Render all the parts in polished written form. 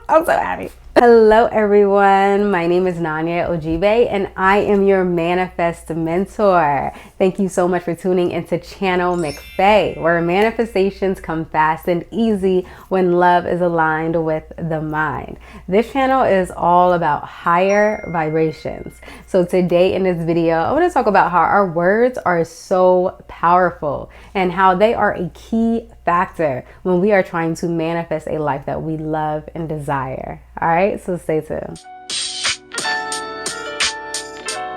I'm so happy. Hello everyone, my name is Nanya Ojibe and I am your manifest mentor. Thank you so much for tuning into channel McFaers, where manifestations come fast and easy when love is aligned with the mind. This channel is all about higher vibrations. So today in this video, I want to talk about how our words are so powerful and how they are a key factor when we are trying to manifest a life that we love and desire. All right, so stay tuned.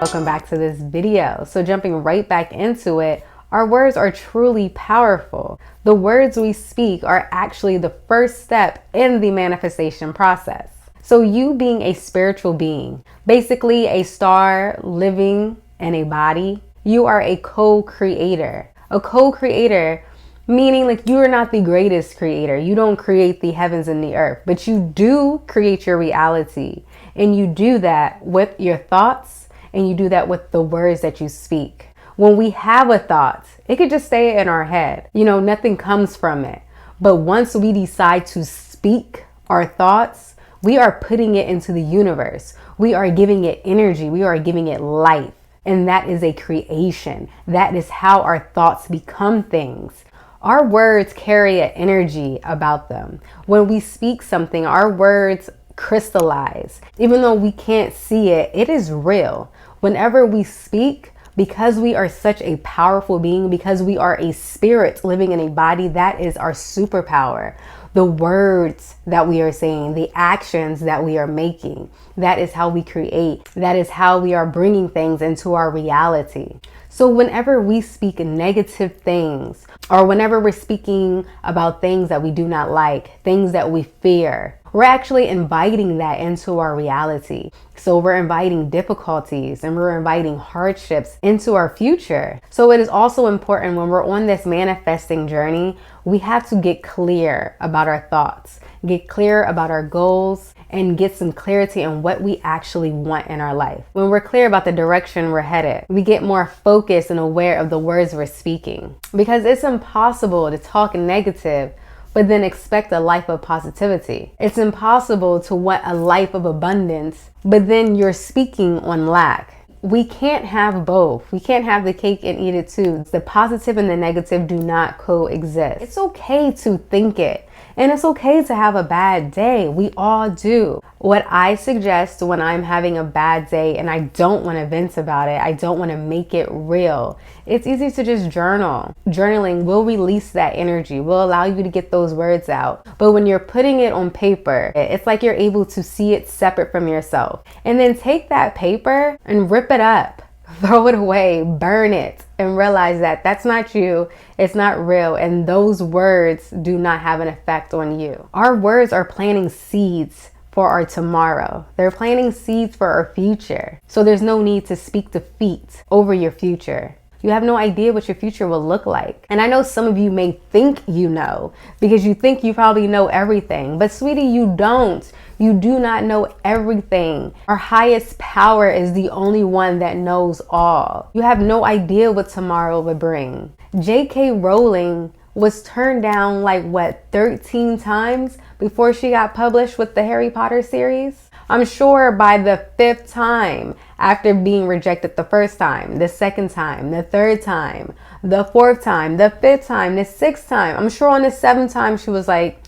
Welcome back to this video. So jumping right back into it, our words are truly powerful. The words we speak are actually the first step in the manifestation process. So you being a spiritual being, basically a star living in a body, you are a co-creator. A co-creator meaning like you are not the greatest creator. You don't create the heavens and the earth, but you do create your reality. And you do that with your thoughts, and you do that with the words that you speak. When we have a thought, it could just stay in our head. You know, nothing comes from it. But once we decide to speak our thoughts, we are putting it into the universe. We are giving it energy. We are giving it life. And that is a creation. That is how our thoughts become things. Our words carry an energy about them. When we speak something, our words crystallize. Even though we can't see it, it is real. Whenever we speak, because we are such a powerful being, because we are a spirit living in a body, that is our superpower. The words that we are saying, the actions that we are making, that is how we create. That is how we are bringing things into our reality. So whenever we speak negative things, or whenever we're speaking about things that we do not like, things that we fear, we're actually inviting that into our reality. So we're inviting difficulties and we're inviting hardships into our future. So it is also important when we're on this manifesting journey, we have to get clear about our thoughts, get clear about our goals, and get some clarity on what we actually want in our life. When we're clear about the direction we're headed, we get more focused and aware of the words we're speaking. Because it's impossible to talk negative but then expect a life of positivity. It's impossible to want a life of abundance, but then you're speaking on lack. We can't have both. We can't have the cake and eat it too. The positive and the negative do not coexist. It's okay to think it. And it's okay to have a bad day. We all do. What I suggest when I'm having a bad day and I don't want to vent about it, I don't want to make it real, it's easy to just journal. Journaling will release that energy, will allow you to get those words out. But when you're putting it on paper, it's like you're able to see it separate from yourself. And then take that paper and rip it up. Throw it away, burn it, and realize that that's not you, it's not real, and those words do not have an effect on you. Our words are planting seeds for our tomorrow. They're planting seeds for our future. So there's no need to speak defeat over your future. You have no idea what your future will look like. And I know some of you may think you know, because you think you probably know everything, but sweetie, you don't. You do not know everything. Our highest power is the only one that knows all. You have no idea what tomorrow will bring. J.K. Rowling was turned down like 13 times before she got published with the Harry Potter series? I'm sure by the 5th time, after being rejected the first time, the second time, the third time, the 4th time, the 5th time, the 6th time, I'm sure on the 7th time she was like,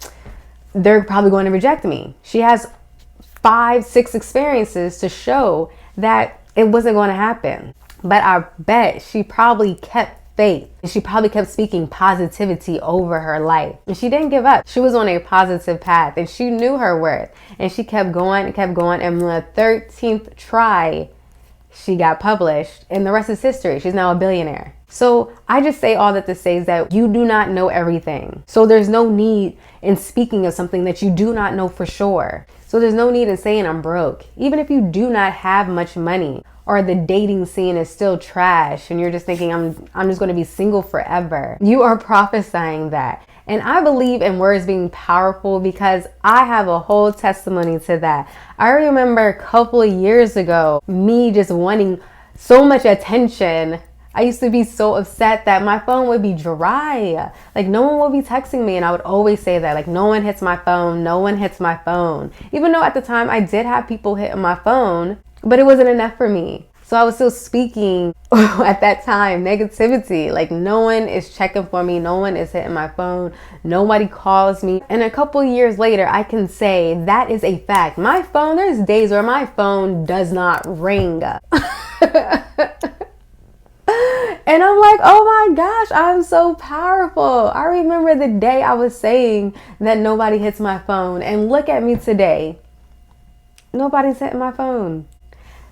they're probably going to reject me. She has 5, 6 experiences to show that it wasn't going to happen. But I bet she probably kept faith. And she probably kept speaking positivity over her life. And she didn't give up. She was on a positive path and she knew her worth. And she kept going and kept going. And on the 13th try, she got published. And the rest is history. She's now a billionaire. So I just say all that to say is that you do not know everything. So there's no need in speaking of something that you do not know for sure. So there's no need in saying I'm broke. Even if you do not have much money, or the dating scene is still trash and you're just thinking I'm just going to be single forever. You are prophesying that. And I believe in words being powerful because I have a whole testimony to that. I remember a couple of years ago, me just wanting so much attention I used to be so upset that my phone would be dry. Like no one would be texting me, and I would always say that, like, no one hits my phone, no one hits my phone. Even though at the time I did have people hitting my phone, but it wasn't enough for me. So I was still speaking at that time, negativity. Like no one is checking for me, no one is hitting my phone, nobody calls me. And a couple years later, I can say that is a fact. My phone, there's days where my phone does not ring. And I'm like, oh my gosh, I'm so powerful. I remember the day I was saying that nobody hits my phone, and look at me today. Nobody's hitting my phone.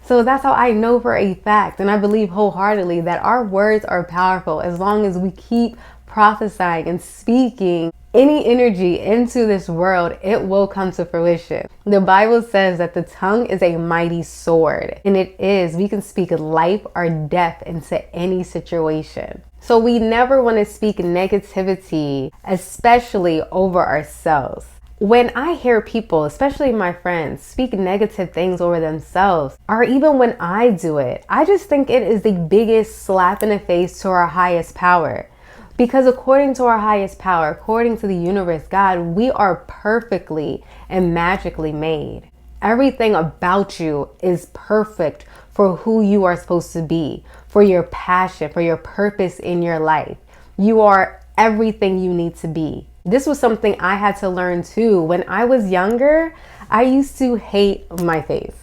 So that's how I know for a fact, and I believe wholeheartedly that our words are powerful as long as we keep prophesying and speaking any energy into this world. It will come to fruition. The Bible says that the tongue is a mighty sword, and it is. We can speak life or death into any situation. So we never want to speak negativity, especially over ourselves. When I hear people, especially my friends, speak negative things over themselves, or even when I do it, I just think it is the biggest slap in the face to our highest power. Because according to our highest power, according to the universe, God, we are perfectly and magically made. Everything about you is perfect for who you are supposed to be, for your passion, for your purpose in your life. You are everything you need to be. This was something I had to learn too. When I was younger, I used to hate my face.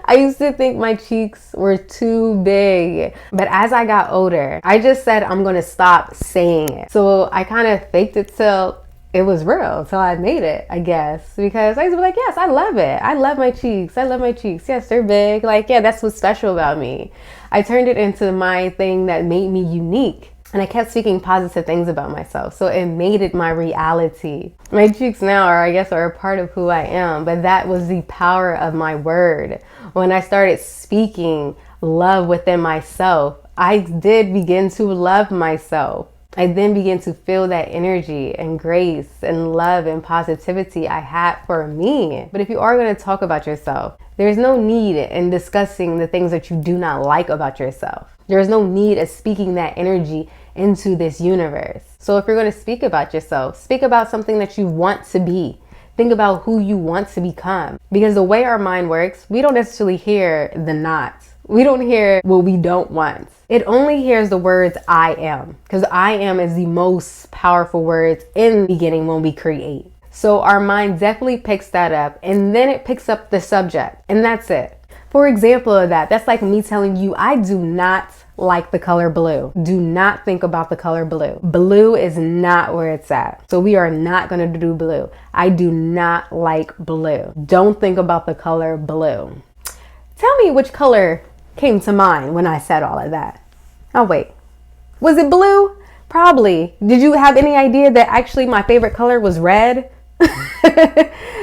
I used to think my cheeks were too big. But as I got older, I just said I'm going to stop saying it. So I kind of faked it till it was real, till I made it, I guess. Because I used to be like, yes, I love it. I love my cheeks. I love my cheeks. Yes, they're big. Like, yeah, that's what's special about me. I turned it into my thing that made me unique. And I kept speaking positive things about myself. So it made it my reality. My cheeks now are a part of who I am. But that was the power of my word. When I started speaking love within myself, I did begin to love myself. I then began to feel that energy and grace and love and positivity I had for me. But if you are going to talk about yourself, there's no need in discussing the things that you do not like about yourself. There's no need of speaking that energy into this universe. So if you're going to speak about yourself, speak about something that you want to be. Think about who you want to become. Because the way our mind works, we don't necessarily hear the not. We don't hear what we don't want. It only hears the words I am. Because I am is the most powerful words in the beginning when we create. So our mind definitely picks that up, and then it picks up the subject, and that's it. For example of that, that's like me telling you, I do not like the color blue. Do not think about the color blue. Blue is not where it's at. So we are not going to do blue. I do not like blue. Don't think about the color blue. Tell me which color came to mind when I said all of that. Oh, wait. Was it blue? Probably. Did you have any idea that actually my favorite color was red?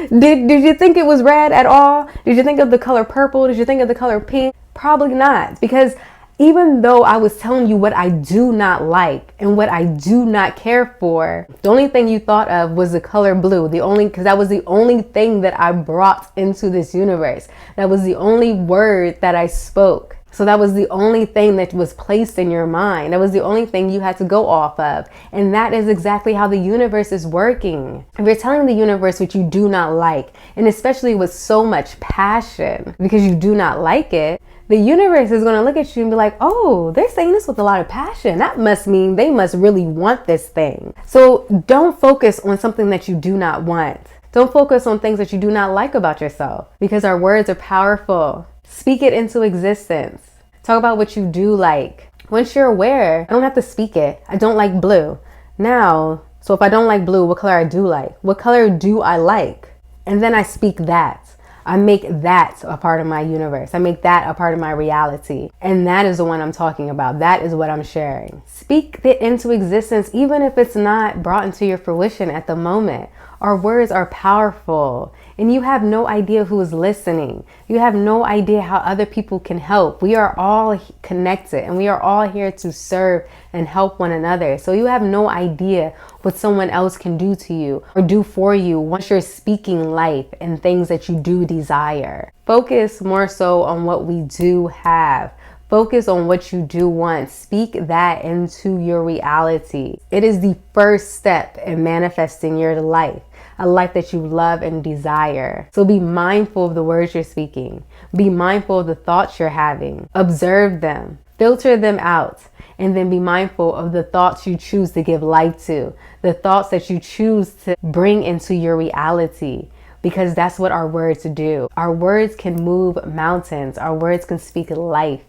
Did you think it was red at all? Did you think of the color purple? Did you think of the color pink? Probably not, because even though I was telling you what I do not like and what I do not care for, the only thing you thought of was the color blue. Because that was the only thing that I brought into this universe. That was the only word that I spoke. So that was the only thing that was placed in your mind. That was the only thing you had to go off of. And that is exactly how the universe is working. If you're telling the universe what you do not like, and especially with so much passion, because you do not like it, the universe is going to look at you and be like, oh, they're saying this with a lot of passion. That must mean they must really want this thing. So don't focus on something that you do not want. Don't focus on things that you do not like about yourself, because our words are powerful. Speak it into existence. Talk about what you do like. Once you're aware, I don't have to speak it. I don't like blue. Now, so if I don't like blue, what color I do like? What color do I like? And then I speak that. I make that a part of my universe. I make that a part of my reality. And that is the one I'm talking about. That is what I'm sharing. Speak it into existence, even if it's not brought into your fruition at the moment. Our words are powerful, and you have no idea who is listening. You have no idea how other people can help. We are all connected, and we are all here to serve and help one another. So you have no idea what someone else can do to you or do for you once you're speaking life and things that you do desire. Focus more so on what we do have. Focus on what you do want. Speak that into your reality. It is the first step in manifesting your life, a life that you love and desire. So be mindful of the words you're speaking. Be mindful of the thoughts you're having. Observe them. Filter them out. And then be mindful of the thoughts you choose to give life to, the thoughts that you choose to bring into your reality, because that's what our words do. Our words can move mountains. Our words can speak life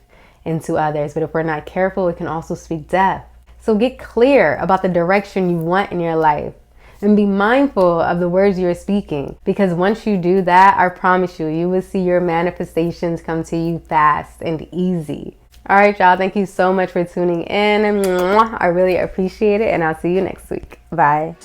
into others, but if we're not careful, it can also speak death. So get clear about the direction you want in your life and be mindful of the words you're speaking, because once you do that, I promise you, you will see your manifestations come to you fast and easy. All right, y'all. Thank you so much for tuning in. I really appreciate it. And I'll see you next week. Bye.